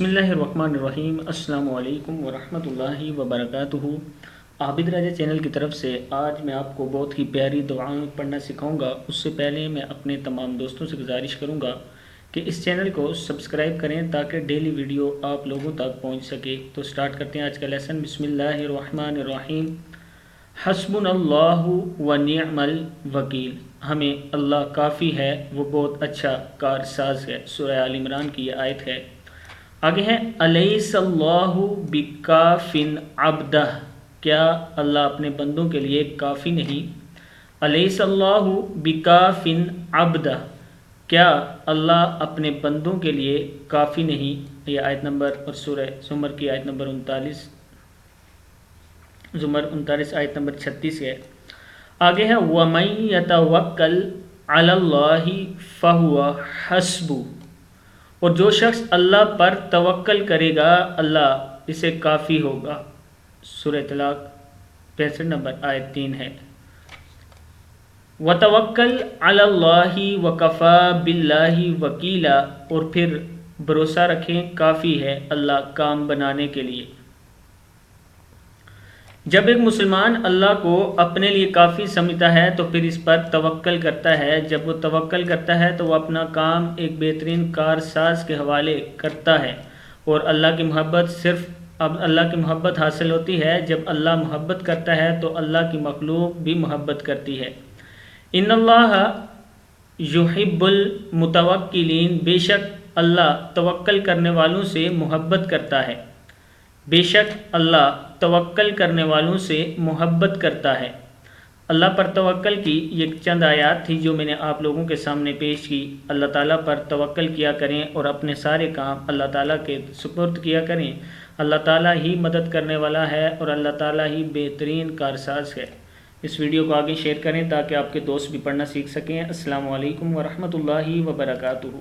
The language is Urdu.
بسم اللہ الرحمن الرحیم۔ السلام علیکم ورحمۃ اللہ وبرکاتہ۔ عابد راجہ چینل کی طرف سے آج میں آپ کو بہت ہی پیاری دعائیں پڑھنا سکھاؤں گا۔ اس سے پہلے میں اپنے تمام دوستوں سے گزارش کروں گا کہ اس چینل کو سبسکرائب کریں تاکہ ڈیلی ویڈیو آپ لوگوں تک پہنچ سکے۔ تو سٹارٹ کرتے ہیں آج کا لیسن۔ بسم اللہ الرحمن الرحیم۔ حسبنا اللہ ونعم الوکیل، ہمیں اللہ کافی ہے، وہ بہت اچھا کارساز ہے۔ سورہ آل عمران کی یہ آیت ہے۔ آگے ہے الیس اللہ بکافٍ عبدہ، کیا اللہ اپنے بندوں کے لیے کافی نہیں؟ الیس اللہ بکافٍ عبدہ، کیا اللہ اپنے بندوں کے لیے کافی نہیں؟ یہ آیت نمبر اور سورہ زمر کی آیت نمبر 39، زمر 39 آیت نمبر 36 ہے۔ آگے ہے وَمَن يَتَوَکَّلْ عَلَى اللَّهِ فَهُوَ حَسْبُهُ، اور جو شخص اللہ پر توکل کرے گا اللہ اسے کافی ہوگا۔ سورہ طلاق 65 نمبر آیت 3 ہے۔ وَتَوَکَّلْ عَلَى اللَّهِ وَكَفَى بِاللَّهِ وَکِیلًا، اور پھر بھروسہ رکھیں کافی ہے اللہ کام بنانے کے لیے۔ جب ایک مسلمان اللہ کو اپنے لیے کافی سمجھتا ہے تو پھر اس پر توکل کرتا ہے۔ جب وہ توکل کرتا ہے تو وہ اپنا کام ایک بہترین کارساز کے حوالے کرتا ہے، اور اللہ کی محبت اللہ کی محبت حاصل ہوتی ہے۔ جب اللہ محبت کرتا ہے تو اللہ کی مخلوق بھی محبت کرتی ہے۔ ان اللہ یحب المتوکلین، بے شک اللہ توکل کرنے والوں سے محبت کرتا ہے۔ بے شک اللہ توکل کرنے والوں سے محبت کرتا ہے۔ اللہ پر توکل کی یہ چند آیات تھی جو میں نے آپ لوگوں کے سامنے پیش کی۔ اللہ تعالیٰ پر توکل کیا کریں اور اپنے سارے کام اللہ تعالیٰ کے سپرد کیا کریں۔ اللہ تعالیٰ ہی مدد کرنے والا ہے اور اللہ تعالیٰ ہی بہترین کارساز ہے۔ اس ویڈیو کو آگے شیئر کریں تاکہ آپ کے دوست بھی پڑھنا سیکھ سکیں۔ السلام علیکم ورحمۃ اللہ وبرکاتہ۔